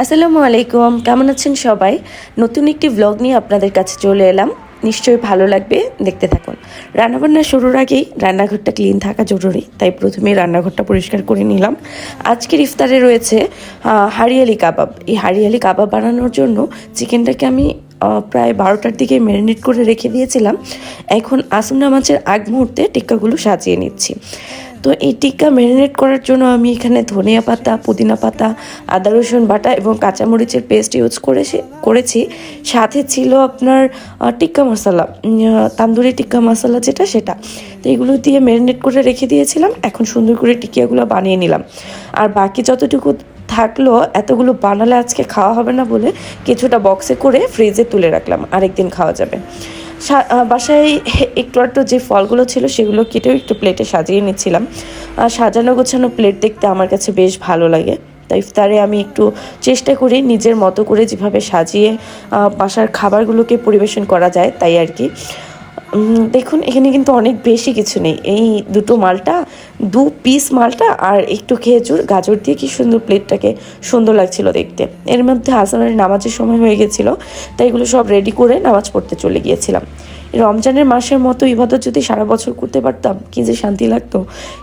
আসসালামু আলাইকুম, কেমন আছেন সবাই? নতুন একটি ব্লগ নিয়ে আপনাদের কাছে চলে এলাম। নিশ্চয়ই ভালো লাগবে, দেখতে থাকুন। রান্নাবান্না শুরুর আগেই রান্নাঘরটা ক্লিন থাকা জরুরি, তাই প্রথমেই রান্নাঘরটা পরিষ্কার করে নিলাম। আজকের ইফতারে রয়েছে হারিয়ালি কাবাব। এই হারিয়ালি কাবাব বানানোর জন্য চিকেনটাকে আমি প্রায় 12টার দিকে ম্যারিনেট করে রেখে দিয়েছিলাম। এখন আসর নামাজের আগ মুহূর্তে টিক্কাগুলো সাজিয়ে নিচ্ছি। তো এই টিক্কা ম্যারিনেট করার জন্য আমি এখানে ধনিয়া পাতা, পুদিনা পাতা, আদা রসুন বাটা এবং কাঁচামরিচের পেস্ট ইউজ করেছি। সাথে ছিল আপনার টিক্কা মশলা, তান্দুরি টিক্কা মশলা যেটা, সেটা। তো এগুলো দিয়ে ম্যারিনেট করে রেখে দিয়েছিলাম। এখন সুন্দর করে টিকিয়াগুলো বানিয়ে নিলাম। আর বাকি যতটুকু থাকলো, এতগুলো বানালে আজকে খাওয়া হবে না বলে কিছুটা বক্সে করে ফ্রিজে তুলে রাখলাম, আরেকদিন খাওয়া যাবে। বাসায় একটু একটু যে ফলগুলো ছিল সেগুলো কেটেও একটু প্লেটে সাজিয়ে নিচ্ছিলাম। সাজানো গোছানো প্লেট দেখতে আমার কাছে বেশ ভালো লাগে, তাই ইফতারে আমি একটু চেষ্টা করি নিজের মতো করে যেভাবে সাজিয়ে বাসার খাবারগুলোকে পরিবেশন করা যায়, তাই আর কি। দেখুন, এখানে কিন্তু অনেক বেশি কিছু নেই। এই দু পিস মালটা আর একটু খেজুর, গাজর দিয়ে কি সুন্দর প্লেটটাকে সুন্দর লাগছিল দেখতে। এর মধ্যে আসরের নামাজের সময় হয়ে গেছিলো, তাই এগুলো সব রেডি করে নামাজ পড়তে চলে গিয়েছিলাম। রমজানের মাসের মতো ইবাদত যদি সারা বছর করতে পারতাম, কি যে শান্তি লাগতো।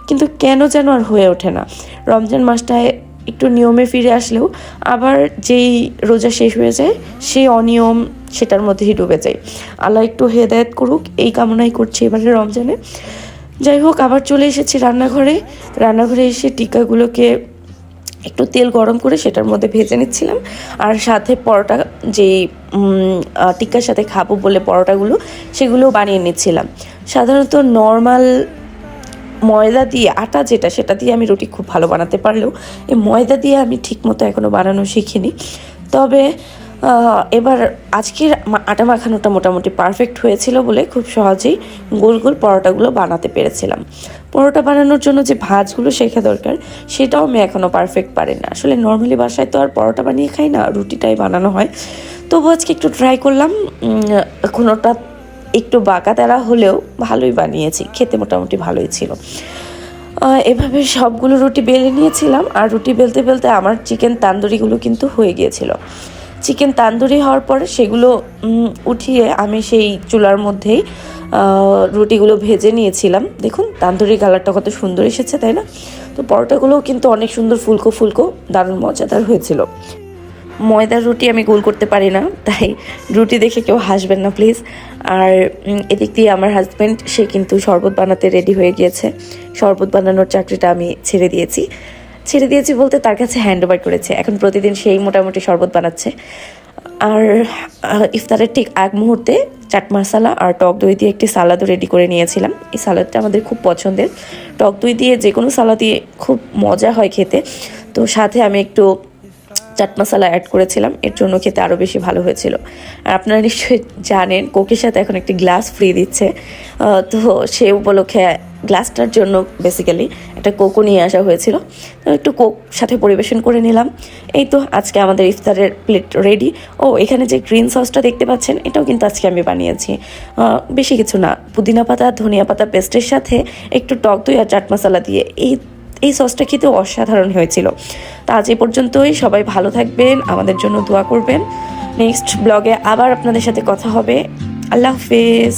কিন্তু কেন যেন আর হয়ে ওঠে না। রমজান মাসটায় একটু নিয়মে ফিরে আসলেও আবার যেই রোজা শেষ হয়ে যায়, সেই অনিয়ম সেটার মধ্যেই ডুবে যায়। আল্লাহ একটু হেদায়েত করুক, এই কামনাই করছি এবারে রমজানে। যাই হোক, আবার চলে এসেছি রান্নাঘরে এসে টিক্কাগুলোকে একটু তেল গরম করে সেটার মধ্যে ভেজে নিচ্ছিলাম। আর সাথে পরোটা, যে টিক্কার সাথে খাবো বলে পরোটাগুলো, সেগুলো বানিয়ে নিচ্ছিলাম। সাধারণত নর্মাল ময়দা দিয়ে, আটা যেটা, সেটা দিয়ে আমি রুটি খুব ভালো বানাতে পারলেও এই ময়দা দিয়ে আমি ঠিকমতো এখনও বানানো শিখিনি। তবে এবার আজকের আটা মাখানোটা মোটামুটি পারফেক্ট হয়েছিল বলে খুব সহজেই গোল গোল পরোটাগুলো বানাতে পেরেছিলাম। পরোটা বানানোর জন্য যে ভাঁজগুলো শেখা দরকার, সেটাও আমি এখনও পারফেক্ট পারি না। আসলে নর্মালি বাসায় তো আর পরোটা বানিয়ে খাই না, রুটিটাই বানানো হয়। তবু আজকে একটু ট্রাই করলাম। কোনোটা একটু বাঁকা তেরা হলেও ভালোই বানিয়েছি, খেতে মোটামুটি ভালোই ছিল। এভাবে সবগুলো রুটি বেলে নিয়েছিলাম। আর রুটি বেলতে বেলতে আমার চিকেন তান্দুরিগুলো কিন্তু হয়ে গিয়েছিল। চিকেন তান্দুরি হওয়ার পরে সেগুলো উঠিয়ে আমি সেই চুলার মধ্যেই রুটিগুলো ভেজে নিয়েছিলাম। দেখুন তান্দুরি কালারটা কত সুন্দর এসেছে, তাই না? তো পরোটাগুলোও কিন্তু অনেক সুন্দর ফুলকো ফুলকো, দারুণ মজাদার হয়েছিল। ময়দার রুটি আমি গোল করতে পারি না, তাই রুটি দেখে কেউ হাসবেন না প্লিজ। আর এদিক দিয়ে আমার হাজব্যান্ড, সে কিন্তু শরবত বানাতে রেডি হয়ে গিয়েছে। শরবত বানানোর চাকরিটা আমি ছেড়ে দিয়েছি বলতে তার কাছে হ্যান্ড ওভার করেছে। এখন প্রতিদিন সেই মোটামুটি শরবত বানাচ্ছে। আর ইফতারের ঠিক আগ মুহূর্তে চাট মশলা আর টক দই দিয়ে একটি সালাদও রেডি করে নিয়েছিলাম। এই সালাদটা আমাদের খুব পছন্দের। টক দই দিয়ে যে কোনো সালাদই খুব মজা হয় খেতে। তো সাথে আমি একটু চাট মশলা অ্যাড করেছিলাম, এর জন্য খেতে আরও বেশি ভালো হয়েছিল। আর আপনারা নিশ্চয়ই জানেন, কোকের সাথে এখন একটি গ্লাস ফ্রি দিচ্ছে। তো সে উপলক্ষে গ্লাসটার জন্য বেসিক্যালি একটা কোকও নিয়ে আসা হয়েছিল। তো একটু কোক সাথে পরিবেশন করে নিলাম। এই তো আজকে আমাদের ইফতারের প্লেট রেডি। ও, এখানে যে গ্রিন সসটা দেখতে পাচ্ছেন, এটাও কিন্তু আজকে আমি বানিয়েছি। বেশি কিছু না, পুদিনা পাতা, ধনিয়া পাতা পেস্টের সাথে একটু টক দই আর চাট মশলা দিয়ে এই সসটা খেতে অসাধারণ হয়েছিল। তো আজ এই পর্যন্তই। সবাই ভালো থাকবেন, আমাদের জন্য দোয়া করবেন। নেক্সট ব্লগে আবার আপনাদের সাথে কথা হবে। আল্লাহ হাফেজ।